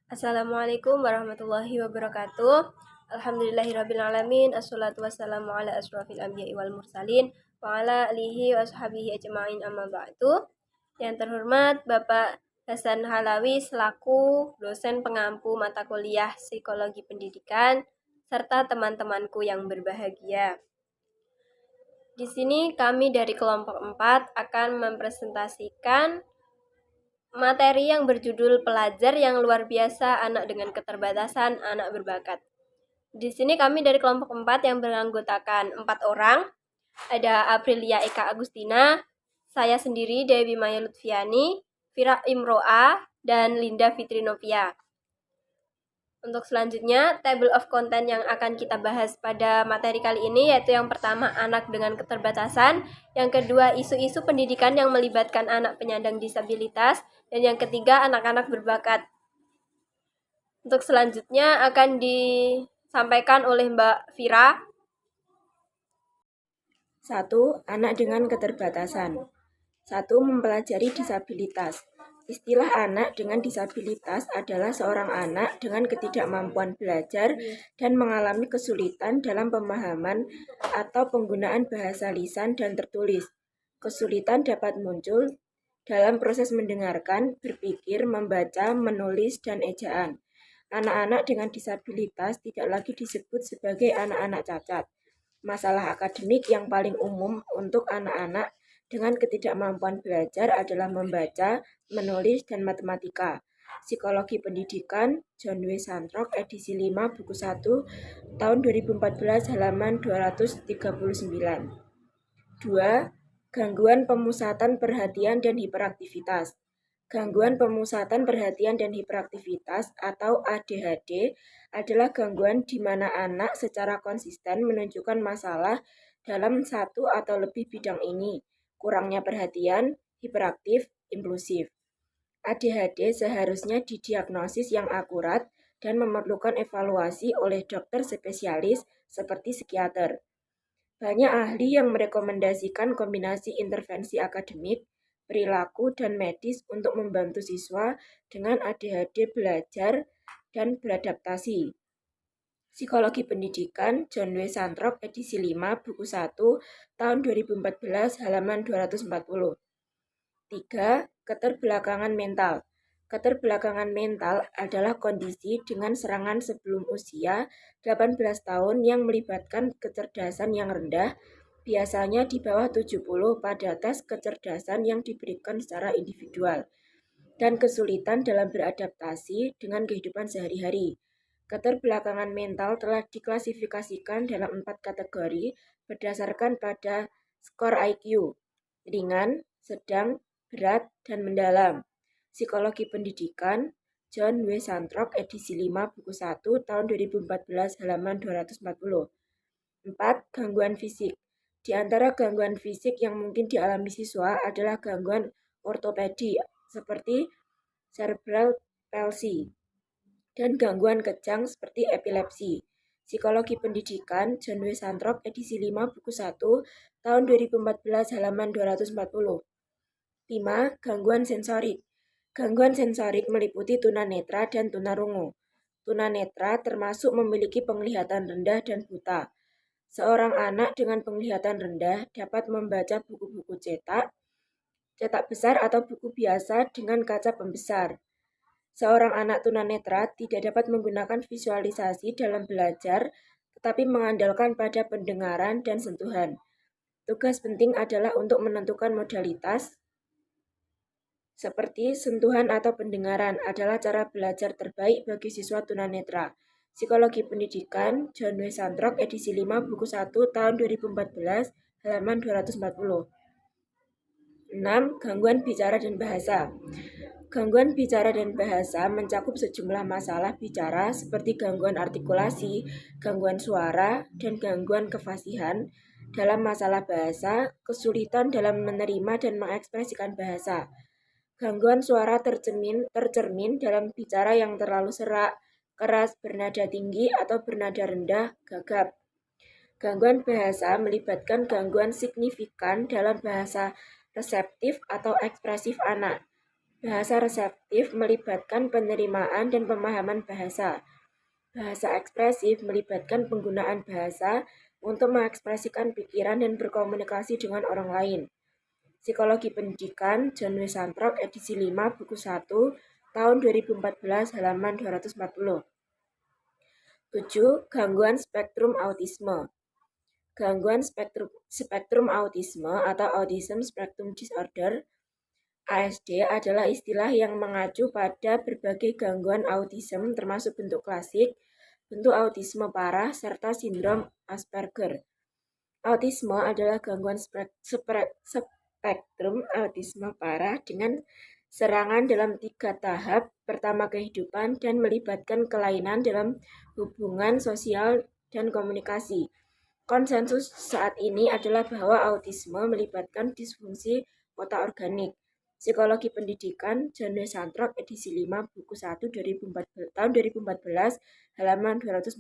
Assalamualaikum warahmatullahi wabarakatuh. Alhamdulillahirrabbilalamin. Assalatu wassalamu ala asrafil anbiya'i wal mursalin wa ala alihi wa ashabihi ajma'in amma ba'du. Yang terhormat Bapak Hasan Halawi selaku dosen pengampu mata kuliah Psikologi Pendidikan serta teman-temanku yang berbahagia. Di sini kami dari kelompok 4 akan mempresentasikan materi yang berjudul Pelajar yang Luar Biasa, Anak dengan Keterbatasan, Anak Berbakat. Di sini kami dari kelompok 4 yang beranggotakan 4 orang. Ada Aprilia Eka Agustina, saya sendiri Dewi Maya Lutfiani, Fira Imro'a, dan Linda Fitri Novia. Untuk selanjutnya, table of content yang akan kita bahas pada materi kali ini yaitu yang pertama, anak dengan keterbatasan, yang kedua, isu-isu pendidikan yang melibatkan anak penyandang disabilitas, dan yang ketiga, anak-anak berbakat. Untuk selanjutnya akan disampaikan oleh Mbak Fira. 1. Anak dengan keterbatasan. 1. Mempelajari disabilitas. Istilah anak dengan disabilitas adalah seorang anak dengan ketidakmampuan belajar dan mengalami kesulitan dalam pemahaman atau penggunaan bahasa lisan dan tertulis. Kesulitan dapat muncul dalam proses mendengarkan, berpikir, membaca, menulis, dan ejaan. Anak-anak dengan disabilitas tidak lagi disebut sebagai anak-anak cacat. Masalah akademik yang paling umum untuk anak-anak dengan ketidakmampuan belajar adalah membaca, menulis, dan matematika. Psikologi Pendidikan, John W. Santrok, edisi 5, buku 1, tahun 2014, halaman 239. 2. Gangguan pemusatan perhatian dan hiperaktivitas. Gangguan pemusatan perhatian dan hiperaktivitas atau ADHD adalah gangguan di mana anak secara konsisten menunjukkan masalah dalam satu atau lebih bidang ini, kurangnya perhatian, hiperaktif, impulsif. ADHD seharusnya didiagnosis yang akurat dan memerlukan evaluasi oleh dokter spesialis seperti psikiater. Banyak ahli yang merekomendasikan kombinasi intervensi akademik, perilaku, dan medis untuk membantu siswa dengan ADHD belajar dan beradaptasi. Psikologi Pendidikan, John W. Santrok, edisi 5, buku 1, tahun 2014, halaman 240. 3. Keterbelakangan mental. Keterbelakangan mental adalah kondisi dengan serangan sebelum usia 18 tahun yang melibatkan kecerdasan yang rendah, biasanya di bawah 70 pada tes kecerdasan yang diberikan secara individual, dan kesulitan dalam beradaptasi dengan kehidupan sehari-hari. Keterbelakangan mental telah diklasifikasikan dalam 4 kategori berdasarkan pada skor IQ, ringan, sedang, berat, dan mendalam. Psikologi Pendidikan, John W. Santrok, edisi 5, buku 1, tahun 2014, halaman 240. 4. Gangguan fisik. Di antara gangguan fisik yang mungkin dialami siswa adalah gangguan ortopedi, seperti cerebral palsy, dan gangguan kejang seperti epilepsi. Psikologi Pendidikan, John W. Santrok, edisi 5, buku 1, tahun 2014, halaman 240. 5. Gangguan sensorik. Gangguan sensorik meliputi tunanetra dan tunarungu. Tunanetra termasuk memiliki penglihatan rendah dan buta. Seorang anak dengan penglihatan rendah dapat membaca buku-buku cetak besar atau buku biasa dengan kaca pembesar. Seorang anak tunanetra tidak dapat menggunakan visualisasi dalam belajar, tetapi mengandalkan pada pendengaran dan sentuhan. Tugas penting adalah untuk menentukan modalitas, seperti sentuhan atau pendengaran adalah cara belajar terbaik bagi siswa tunanetra. Psikologi Pendidikan, John W. Santrok, edisi 5, buku 1, tahun 2014, halaman 240. 6. Gangguan bicara dan bahasa. Gangguan bicara dan bahasa mencakup sejumlah masalah bicara seperti gangguan artikulasi, gangguan suara, dan gangguan kefasihan. Dalam masalah bahasa, kesulitan dalam menerima dan mengekspresikan bahasa. Gangguan suara tercermin dalam bicara yang terlalu serak, keras, bernada tinggi, atau bernada rendah, gagap. Gangguan bahasa melibatkan gangguan signifikan dalam bahasa reseptif atau ekspresif anak. Bahasa reseptif melibatkan penerimaan dan pemahaman bahasa. Bahasa ekspresif melibatkan penggunaan bahasa untuk mengekspresikan pikiran dan berkomunikasi dengan orang lain. Psikologi Pendidikan, John W. Santrok, edisi 5, buku 1, tahun 2014, halaman 240. 7. Gangguan spektrum autisme. Gangguan spektrum autisme atau Autism Spectrum Disorder (ASD) adalah istilah yang mengacu pada berbagai gangguan autism termasuk bentuk klasik, bentuk autisme parah, serta sindrom Asperger. Autisme adalah gangguan spektrum autisme parah dengan serangan dalam 3 tahap pertama kehidupan dan melibatkan kelainan dalam hubungan sosial dan komunikasi. Konsensus saat ini adalah bahwa autisme melibatkan disfungsi otak organik. Psikologi Pendidikan, John W. Santrok, edisi 5, buku 1, tahun 2014, halaman 240.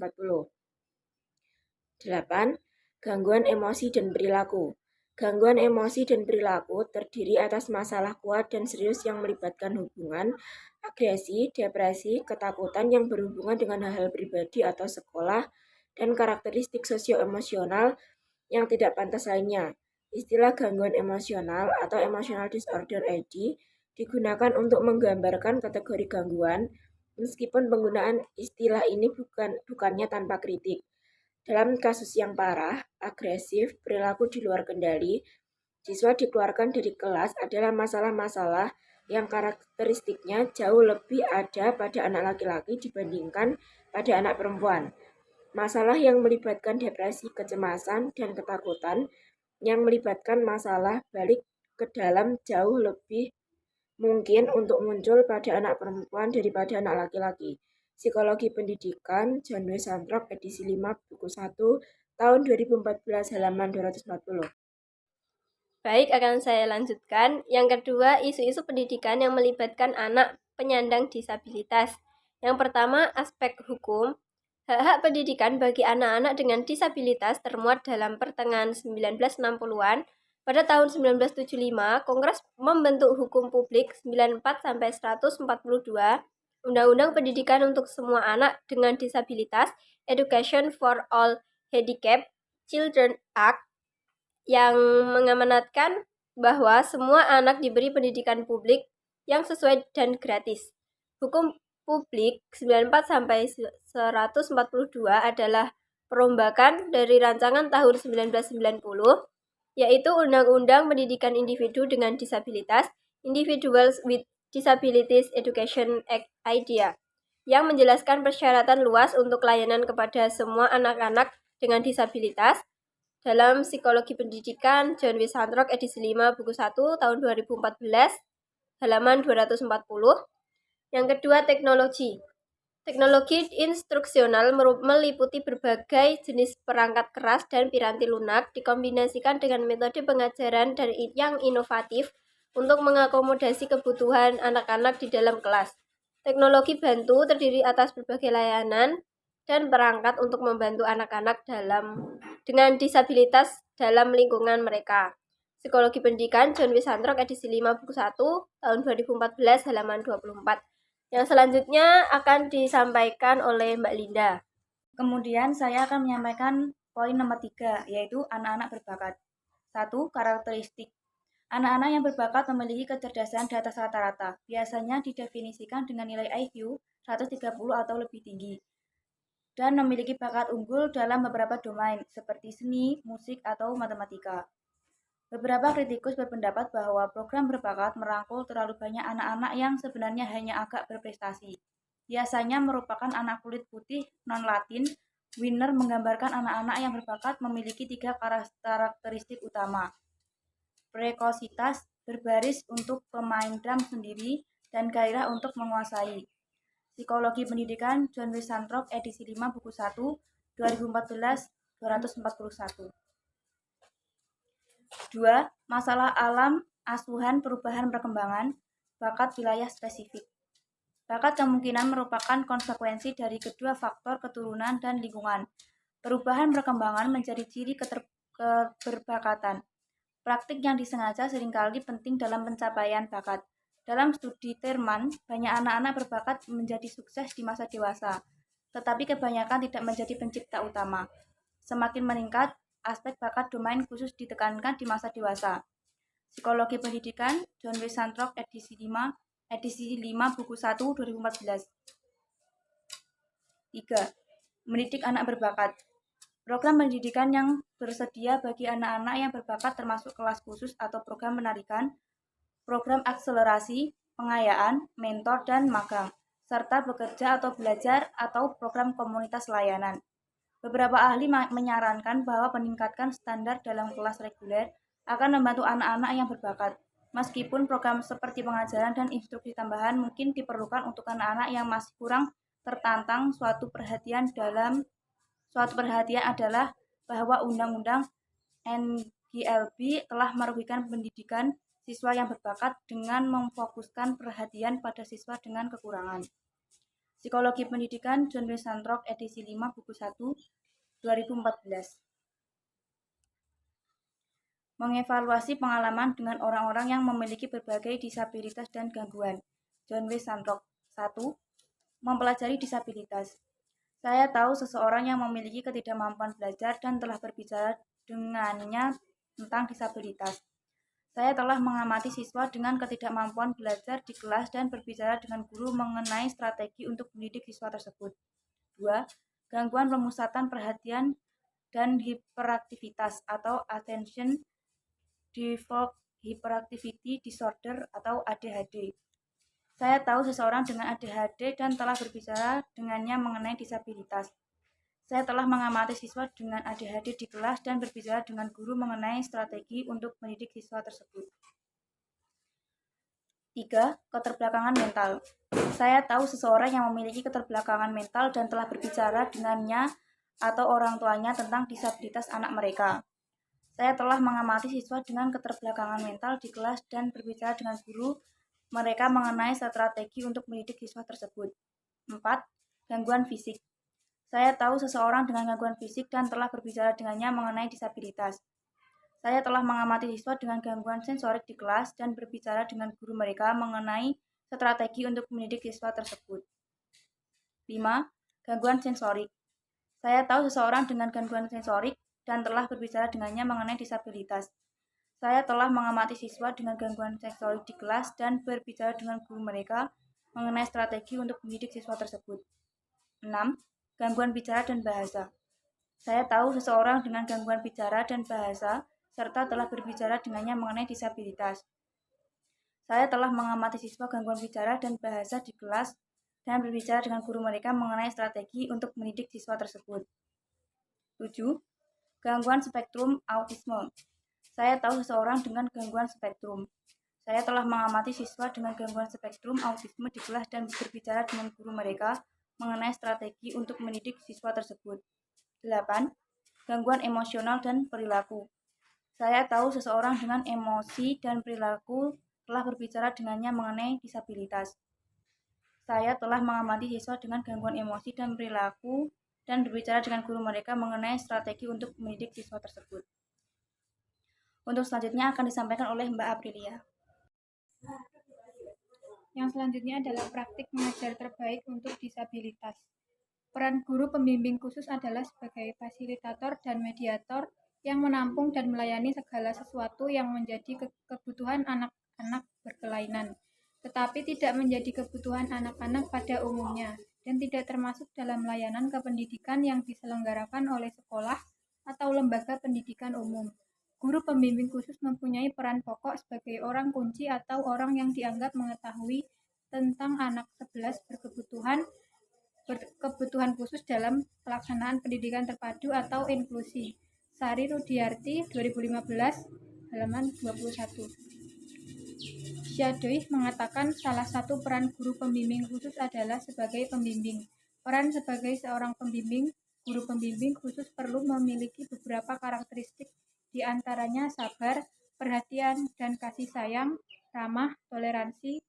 8. Gangguan emosi dan perilaku. Gangguan emosi dan perilaku terdiri atas masalah kuat dan serius yang melibatkan hubungan, agresi, depresi, ketakutan yang berhubungan dengan hal-hal pribadi atau sekolah, dan karakteristik sosio-emosional yang tidak pantas lainnya. Istilah gangguan emosional atau emotional disorder (ED) digunakan untuk menggambarkan kategori gangguan, meskipun penggunaan istilah ini bukannya tanpa kritik. Dalam kasus yang parah, agresif, perilaku di luar kendali, siswa dikeluarkan dari kelas adalah masalah-masalah yang karakteristiknya jauh lebih ada pada anak laki-laki dibandingkan pada anak perempuan. Masalah yang melibatkan depresi, kecemasan, dan ketakutan yang melibatkan masalah balik ke dalam jauh lebih mungkin untuk muncul pada anak perempuan daripada anak laki-laki. Psikologi Pendidikan, John W. Santrok, edisi 5, buku 1, tahun 2014, halaman 240. Baik, akan saya lanjutkan. Yang kedua, isu-isu pendidikan yang melibatkan anak penyandang disabilitas. Yang pertama, aspek hukum. Hak-hak pendidikan bagi anak-anak dengan disabilitas termuat dalam pertengahan 1960-an. Pada tahun 1975, Kongres membentuk Hukum Publik 94-142, Undang-Undang Pendidikan untuk Semua Anak dengan Disabilitas, Education for All Handicapped Children Act, yang mengamanatkan bahwa semua anak diberi pendidikan publik yang sesuai dan gratis. Hukum Publik 94-142 adalah perombakan dari rancangan tahun 1990, yaitu Undang-Undang Pendidikan Individu dengan Disabilitas, Individuals with Disabilities Education Act (IDEA), yang menjelaskan persyaratan luas untuk layanan kepada semua anak-anak dengan disabilitas. Dalam Psikologi Pendidikan, John W. Santrok, edisi 5, buku 1, tahun 2014, halaman 240. Yang kedua, teknologi. Teknologi instruksional meliputi berbagai jenis perangkat keras dan piranti lunak dikombinasikan dengan metode pengajaran yang inovatif untuk mengakomodasi kebutuhan anak-anak di dalam kelas. Teknologi bantu terdiri atas berbagai layanan dan perangkat untuk membantu anak-anak dengan disabilitas dalam lingkungan mereka. Psikologi Pendidikan, John W. Santrok, edisi 5, buku 1, tahun 2014, halaman 24. Yang selanjutnya akan disampaikan oleh Mbak Linda. Kemudian saya akan menyampaikan poin nomor 3, yaitu anak-anak berbakat. 1. Karakteristik. Anak-anak yang berbakat memiliki kecerdasan di atas rata-rata, biasanya didefinisikan dengan nilai IQ 130 atau lebih tinggi, dan memiliki bakat unggul dalam beberapa domain, seperti seni, musik, atau matematika. Beberapa kritikus berpendapat bahwa program berbakat merangkul terlalu banyak anak-anak yang sebenarnya hanya agak berprestasi. Biasanya merupakan anak kulit putih non-Latin. Wiener menggambarkan anak-anak yang berbakat memiliki 3 karakteristik utama. Prekositas, berbaris untuk pemain drum sendiri, dan gairah untuk menguasai. Psikologi Pendidikan, John W. Santrok, edisi 5, buku 1, 2014, 241. 2. Masalah alam, asuhan, perubahan perkembangan, bakat wilayah spesifik. Bakat kemungkinan merupakan konsekuensi dari kedua faktor keturunan dan lingkungan. Perubahan perkembangan menjadi ciri keberbakatan. Praktik yang disengaja seringkali penting dalam pencapaian bakat. Dalam studi Terman, banyak anak-anak berbakat menjadi sukses di masa dewasa, tetapi kebanyakan tidak menjadi pencipta utama. Semakin meningkat, aspek bakat domain khusus ditekankan di masa dewasa. Psikologi Pendidikan, John W. Santrock, edisi 5 buku 1, 2014. 3. Mendidik anak berbakat. Program pendidikan yang tersedia bagi anak-anak yang berbakat termasuk kelas khusus atau program penarikan, program akselerasi, pengayaan, mentor, dan magang, serta bekerja atau belajar atau program komunitas layanan. Beberapa ahli menyarankan bahwa meningkatkan standar dalam kelas reguler akan membantu anak-anak yang berbakat. Meskipun program seperti pengajaran dan instruksi tambahan mungkin diperlukan untuk anak-anak yang masih kurang tertantang, suatu perhatian adalah bahwa Undang-Undang NGLB telah merugikan pendidikan siswa yang berbakat dengan memfokuskan perhatian pada siswa dengan kekurangan. Psikologi Pendidikan, John W. Santrock, edisi 5, buku 1, 2014. Mengevaluasi pengalaman dengan orang-orang yang memiliki berbagai disabilitas dan gangguan. John W. Santrock. 1. Mempelajari disabilitas. Saya tahu seseorang yang memiliki ketidakmampuan belajar dan telah berbicara dengannya tentang disabilitas. Saya telah mengamati siswa dengan ketidakmampuan belajar di kelas dan berbicara dengan guru mengenai strategi untuk mendidik siswa tersebut. 2. Gangguan pemusatan perhatian dan hiperaktivitas atau Attention Deficit Hyperactivity Disorder atau ADHD. Saya tahu seseorang dengan ADHD dan telah berbicara dengannya mengenai disabilitas. Saya telah mengamati siswa dengan ADHD di kelas dan berbicara dengan guru mengenai strategi untuk mendidik siswa tersebut. 3. Keterbelakangan mental. Saya tahu seseorang yang memiliki keterbelakangan mental dan telah berbicara dengannya atau orang tuanya tentang disabilitas anak mereka. Saya telah mengamati siswa dengan keterbelakangan mental di kelas dan berbicara dengan guru mereka mengenai strategi untuk mendidik siswa tersebut. 4. Gangguan fisik. Saya tahu seseorang dengan gangguan fisik dan telah berbicara dengannya mengenai disabilitas. Saya telah mengamati siswa dengan gangguan sensorik di kelas dan berbicara dengan guru mereka mengenai strategi untuk mendidik siswa tersebut. 5. Gangguan sensorik. Saya tahu seseorang dengan gangguan sensorik dan telah berbicara dengannya mengenai disabilitas. Saya telah mengamati siswa dengan gangguan sensorik di kelas dan berbicara dengan guru mereka mengenai strategi untuk mendidik siswa tersebut. 6. Gangguan bicara dan bahasa. Saya tahu seseorang dengan gangguan bicara dan bahasa serta telah berbicara dengannya mengenai disabilitas. Saya telah mengamati siswa gangguan bicara dan bahasa di kelas dan berbicara dengan guru mereka mengenai strategi untuk mendidik siswa tersebut. 7. Gangguan spektrum autisme. Saya tahu seseorang dengan gangguan spektrum. Saya telah mengamati siswa dengan gangguan spektrum autisme di kelas dan berbicara dengan guru mereka mengenai strategi untuk mendidik siswa tersebut. 8. Gangguan emosional dan perilaku. Saya tahu seseorang dengan emosi dan perilaku telah berbicara dengannya mengenai disabilitas. Saya telah mengamati siswa dengan gangguan emosi dan perilaku dan berbicara dengan guru mereka mengenai strategi untuk mendidik siswa tersebut. Untuk selanjutnya akan disampaikan oleh Mbak Aprilia. Yang selanjutnya adalah praktik mengajar terbaik untuk disabilitas. Peran guru pembimbing khusus adalah sebagai fasilitator dan mediator yang menampung dan melayani segala sesuatu yang menjadi kebutuhan anak-anak berkelainan, tetapi tidak menjadi kebutuhan anak-anak pada umumnya, dan tidak termasuk dalam layanan kependidikan yang diselenggarakan oleh sekolah atau lembaga pendidikan umum. Guru pembimbing khusus mempunyai peran pokok sebagai orang kunci atau orang yang dianggap mengetahui tentang anak 11 berkebutuhan khusus dalam pelaksanaan pendidikan terpadu atau inklusi. Sari Rudiarti, 2015, halaman 21. Syadoih mengatakan salah satu peran guru pembimbing khusus adalah sebagai pembimbing. Peran sebagai seorang pembimbing, guru pembimbing khusus perlu memiliki beberapa karakteristik, di antaranya sabar, perhatian dan kasih sayang, ramah, toleransi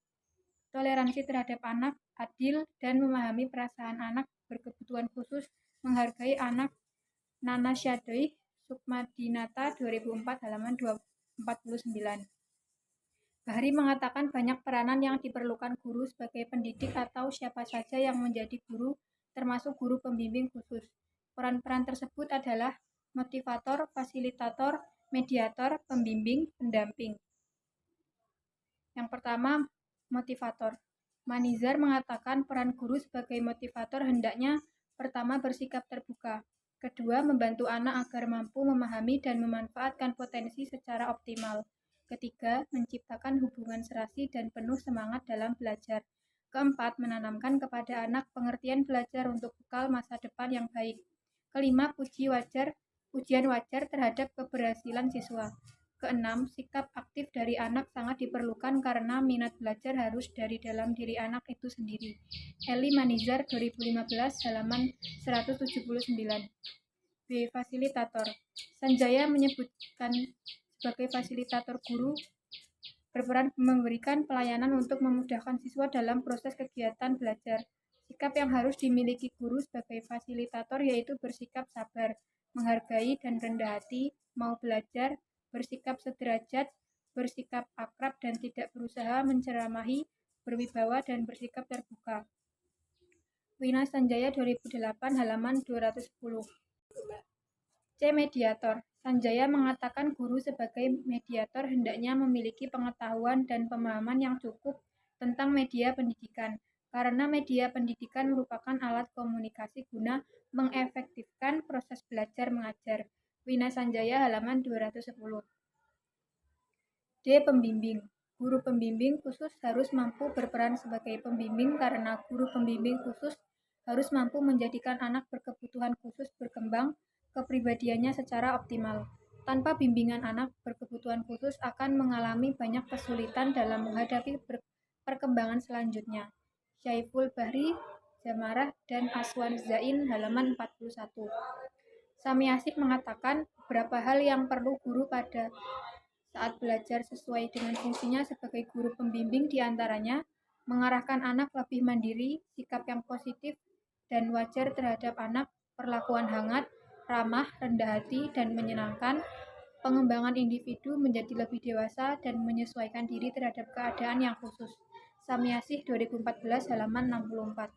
terhadap anak, adil, dan memahami perasaan anak berkebutuhan khusus, menghargai anak. Nana Syadoih, Sukmadinata, 2004, halaman 49. Bahri mengatakan banyak peranan yang diperlukan guru sebagai pendidik atau siapa saja yang menjadi guru, termasuk guru pembimbing khusus. Peran-peran tersebut adalah motivator, fasilitator, mediator, pembimbing, pendamping. Yang pertama, motivator. Manizar mengatakan peran guru sebagai motivator hendaknya pertama bersikap terbuka, kedua membantu anak agar mampu memahami dan memanfaatkan potensi secara optimal, ketiga menciptakan hubungan serasi dan penuh semangat dalam belajar, keempat menanamkan kepada anak pengertian belajar untuk bekal masa depan yang baik, kelima pujian wajar terhadap keberhasilan siswa. Keenam, sikap aktif dari anak sangat diperlukan karena minat belajar harus dari dalam diri anak itu sendiri. Eli Manizar 2015 halaman 179. B. Fasilitator. Sanjaya menyebutkan sebagai fasilitator guru berperan memberikan pelayanan untuk memudahkan siswa dalam proses kegiatan belajar. Sikap yang harus dimiliki guru sebagai fasilitator yaitu bersikap sabar, menghargai dan rendah hati, mau belajar, bersikap sederajat, bersikap akrab dan tidak berusaha menceramahi, berwibawa dan bersikap terbuka. Wina Sanjaya 2008 halaman 210. C. Mediator. Sanjaya mengatakan guru sebagai mediator hendaknya memiliki pengetahuan dan pemahaman yang cukup tentang media pendidikan, karena media pendidikan merupakan alat komunikasi guna mengefektifkan proses belajar mengajar. Wina Sanjaya halaman 210. D. Pembimbing. Guru pembimbing khusus harus mampu berperan sebagai pembimbing karena guru pembimbing khusus harus mampu menjadikan anak berkebutuhan khusus berkembang kepribadiannya secara optimal. Tanpa bimbingan anak berkebutuhan khusus akan mengalami banyak kesulitan dalam menghadapi perkembangan selanjutnya. Syaiful Bahri, Jamarah, dan Aswan Zain halaman 41. Sami Asik mengatakan beberapa hal yang perlu guru pada saat belajar sesuai dengan fungsinya sebagai guru pembimbing diantaranya mengarahkan anak lebih mandiri, sikap yang positif dan wajar terhadap anak, perlakuan hangat, ramah, rendah hati, dan menyenangkan, pengembangan individu menjadi lebih dewasa dan menyesuaikan diri terhadap keadaan yang khusus. Sami Asih 2014 halaman 64.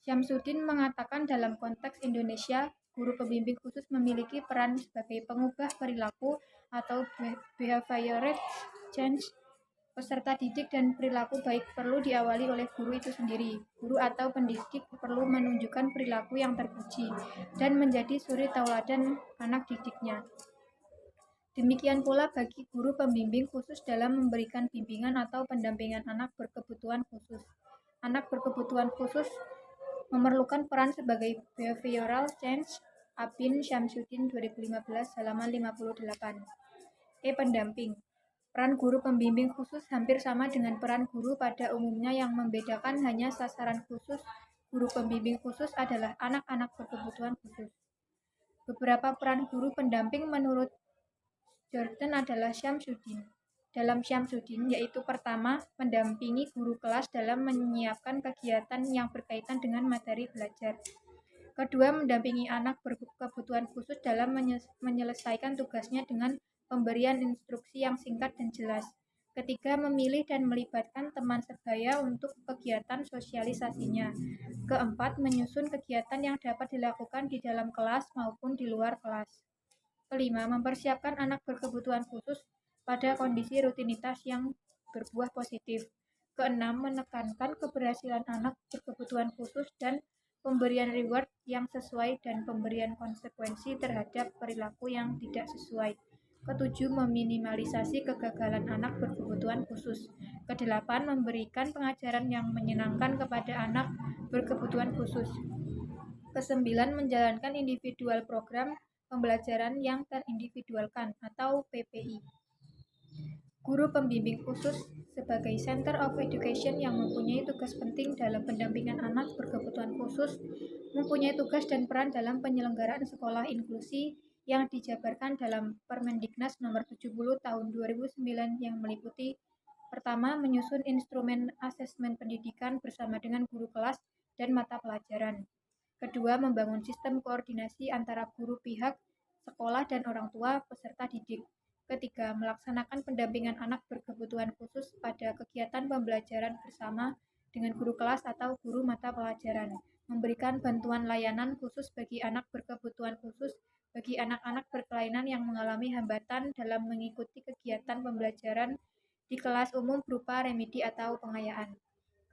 Syamsuddin mengatakan dalam konteks Indonesia, guru pembimbing khusus memiliki peran sebagai pengubah perilaku atau behavioral change. Peserta didik dan perilaku baik perlu diawali oleh guru itu sendiri. Guru atau pendidik perlu menunjukkan perilaku yang terpuji dan menjadi suri tauladan anak didiknya. Demikian pula bagi guru pembimbing khusus dalam memberikan bimbingan atau pendampingan anak berkebutuhan khusus. Anak berkebutuhan khusus memerlukan peran sebagai behavioral change. Abin Syamsuddin 2015 halaman 58. Pendamping. Peran guru pembimbing khusus hampir sama dengan peran guru pada umumnya, yang membedakan hanya sasaran khusus. Guru pembimbing khusus adalah anak-anak berkebutuhan khusus. Beberapa peran guru pendamping menurut Jordan adalah Syamsuddin. Dalam Syamsuddin, yaitu pertama, mendampingi guru kelas dalam menyiapkan kegiatan yang berkaitan dengan materi belajar. Kedua, mendampingi anak berkebutuhan khusus dalam menyelesaikan tugasnya dengan pemberian instruksi yang singkat dan jelas. Ketiga, memilih dan melibatkan teman sebaya untuk kegiatan sosialisasinya. Keempat, menyusun kegiatan yang dapat dilakukan di dalam kelas maupun di luar kelas. Kelima, mempersiapkan anak berkebutuhan khusus pada kondisi rutinitas yang berbuah positif. Keenam, menekankan keberhasilan anak berkebutuhan khusus dan pemberian reward yang sesuai dan pemberian konsekuensi terhadap perilaku yang tidak sesuai. Ketujuh, meminimalisasi kegagalan anak berkebutuhan khusus. Kedelapan, memberikan pengajaran yang menyenangkan kepada anak berkebutuhan khusus. Kesembilan, menjalankan individual program pembelajaran yang terindividualkan atau PPI. Guru pembimbing khusus sebagai Center of Education yang mempunyai tugas penting dalam pendampingan anak berkebutuhan khusus, mempunyai tugas dan peran dalam penyelenggaraan sekolah inklusi yang dijabarkan dalam Permendiknas nomor 70 tahun 2009 yang meliputi: pertama, menyusun instrumen asesmen pendidikan bersama dengan guru kelas dan mata pelajaran. Kedua, membangun sistem koordinasi antara guru, pihak sekolah dan orang tua peserta didik. Ketiga, melaksanakan pendampingan anak berkebutuhan khusus pada kegiatan pembelajaran bersama dengan guru kelas atau guru mata pelajaran. Memberikan bantuan layanan khusus bagi anak berkebutuhan khusus bagi anak-anak berkelainan yang mengalami hambatan dalam mengikuti kegiatan pembelajaran di kelas umum berupa remedi atau pengayaan.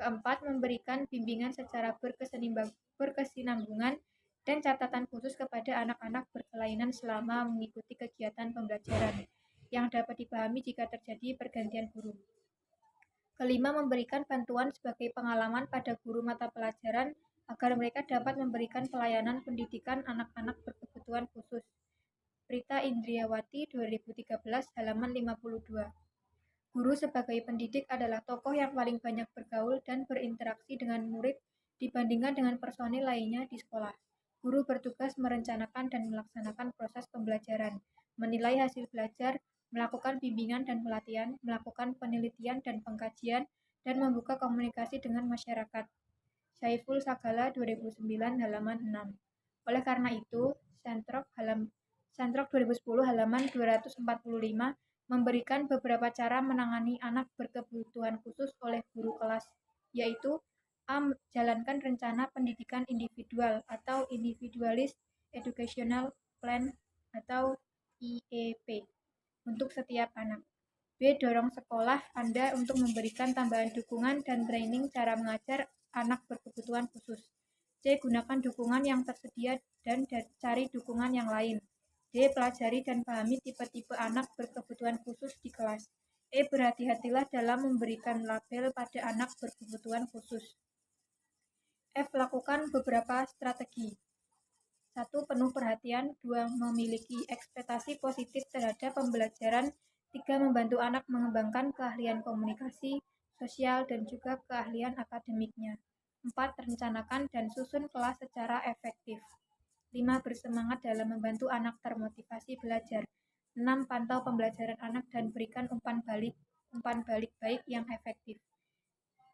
Keempat, memberikan bimbingan secara berkesinambungan dan catatan khusus kepada anak-anak berkelainan selama mengikuti kegiatan pembelajaran yang dapat dipahami jika terjadi pergantian guru. Kelima, memberikan bantuan sebagai pengalaman pada guru mata pelajaran agar mereka dapat memberikan pelayanan pendidikan anak-anak berkebutuhan khusus. Prita Indriawati 2013 halaman 52. Guru sebagai pendidik adalah tokoh yang paling banyak bergaul dan berinteraksi dengan murid dibandingkan dengan personil lainnya di sekolah. Guru bertugas merencanakan dan melaksanakan proses pembelajaran, menilai hasil belajar, melakukan bimbingan dan pelatihan, melakukan penelitian dan pengkajian, dan membuka komunikasi dengan masyarakat. Saiful Sagala 2009 halaman 6. Oleh karena itu, Sentrok 2010 halaman 245 memberikan beberapa cara menangani anak berkebutuhan khusus oleh guru kelas, yaitu A. Jalankan rencana pendidikan individual atau Individualist Educational Plan atau IEP untuk setiap anak. B. Dorong sekolah Anda untuk memberikan tambahan dukungan dan training cara mengajar anak berkebutuhan khusus. C. Gunakan dukungan yang tersedia dan cari dukungan yang lain. D. Pelajari dan pahami tipe-tipe anak berkebutuhan khusus di kelas. E. Berhati-hatilah dalam memberikan label pada anak berkebutuhan khusus. F. Lakukan beberapa strategi. 1. Penuh perhatian. 2. Memiliki ekspektasi positif terhadap pembelajaran. 3. Membantu anak mengembangkan keahlian komunikasi, sosial, dan juga keahlian akademiknya. 4. Rencanakan dan susun kelas secara efektif. 5. Bersemangat dalam membantu anak termotivasi belajar. 6. Pantau pembelajaran anak dan berikan umpan balik baik yang efektif.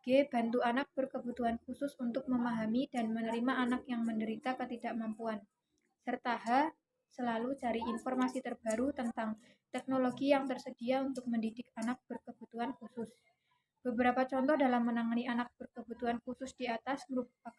G. Bantu anak berkebutuhan khusus untuk memahami dan menerima anak yang menderita ketidakmampuan. Serta H. Selalu cari informasi terbaru tentang teknologi yang tersedia untuk mendidik anak berkebutuhan khusus. Beberapa contoh dalam menangani anak berkebutuhan khusus di atas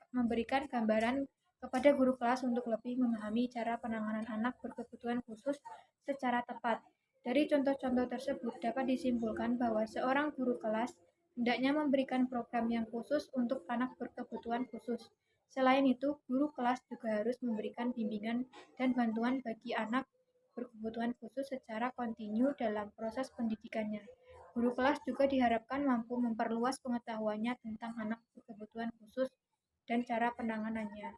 memberikan gambaran kepada guru kelas untuk lebih memahami cara penanganan anak berkebutuhan khusus secara tepat. Dari contoh-contoh tersebut dapat disimpulkan bahwa seorang guru kelas hendaknya memberikan program yang khusus untuk anak berkebutuhan khusus. Selain itu, guru kelas juga harus memberikan bimbingan dan bantuan bagi anak berkebutuhan khusus secara kontinu dalam proses pendidikannya. Guru kelas juga diharapkan mampu memperluas pengetahuannya tentang anak berkebutuhan khusus dan cara penanganannya.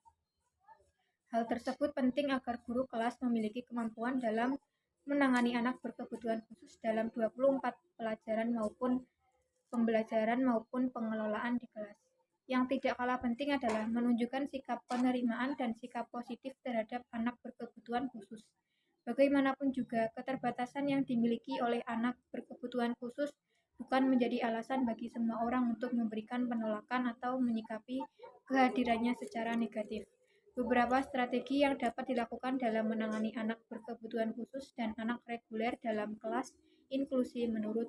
Hal tersebut penting agar guru kelas memiliki kemampuan dalam menangani anak berkebutuhan khusus dalam 24 pembelajaran maupun pengelolaan di kelas. Yang tidak kalah penting adalah menunjukkan sikap penerimaan dan sikap positif terhadap anak berkebutuhan khusus. Bagaimanapun juga, keterbatasan yang dimiliki oleh anak berkebutuhan khusus bukan menjadi alasan bagi semua orang untuk memberikan penolakan atau menyikapi kehadirannya secara negatif. Beberapa strategi yang dapat dilakukan dalam menangani anak berkebutuhan khusus dan anak reguler dalam kelas inklusi menurut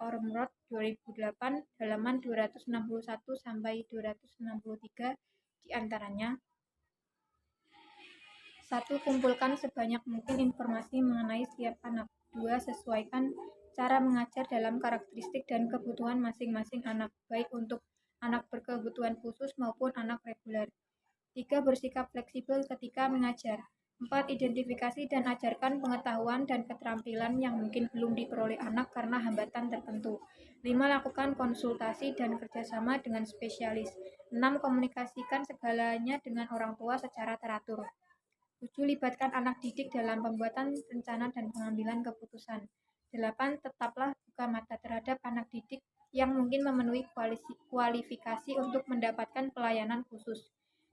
Ormrod 2008 halaman 261 sampai 263 diantaranya. 1. Kumpulkan sebanyak mungkin informasi mengenai setiap anak. 2. Sesuaikan cara mengajar dalam karakteristik dan kebutuhan masing-masing anak, baik untuk anak berkebutuhan khusus maupun anak reguler. 3. Bersikap fleksibel ketika mengajar. 4. Identifikasi dan ajarkan pengetahuan dan keterampilan yang mungkin belum diperoleh anak karena hambatan tertentu. 5. Lakukan konsultasi dan kerjasama dengan spesialis. 6. Komunikasikan segalanya dengan orang tua secara teratur. 7. Libatkan anak didik dalam pembuatan rencana dan pengambilan keputusan. 8. Tetaplah buka mata terhadap anak didik yang mungkin memenuhi kualifikasi untuk mendapatkan pelayanan khusus.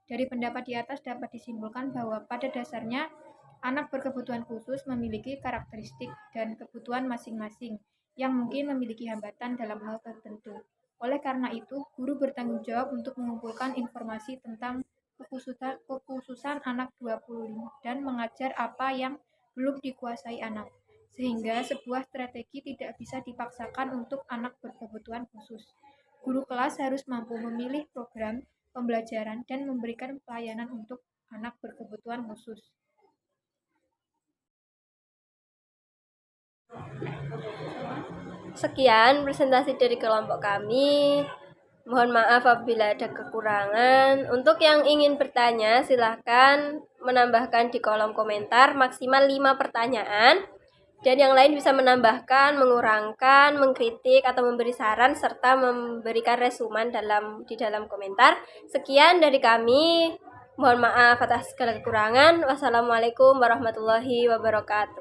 Dari pendapat di atas dapat disimpulkan bahwa pada dasarnya anak berkebutuhan khusus memiliki karakteristik dan kebutuhan masing-masing yang mungkin memiliki hambatan dalam hal tertentu. Oleh karena itu, guru bertanggung jawab untuk mengumpulkan informasi tentang kekhususan anak 25 dan mengajar apa yang belum dikuasai anak, sehingga sebuah strategi tidak bisa dipaksakan untuk anak berkebutuhan khusus. Guru kelas harus mampu memilih program pembelajaran dan memberikan pelayanan untuk anak berkebutuhan khusus. Sekian presentasi dari kelompok kami. Mohon maaf apabila ada kekurangan. Untuk yang ingin bertanya, silahkan menambahkan di kolom komentar maksimal 5 pertanyaan. Dan yang lain bisa menambahkan, mengurangkan, mengkritik, atau memberi saran, serta memberikan resumen di dalam komentar. Sekian dari kami. Mohon maaf atas segala kekurangan. Wassalamualaikum warahmatullahi wabarakatuh.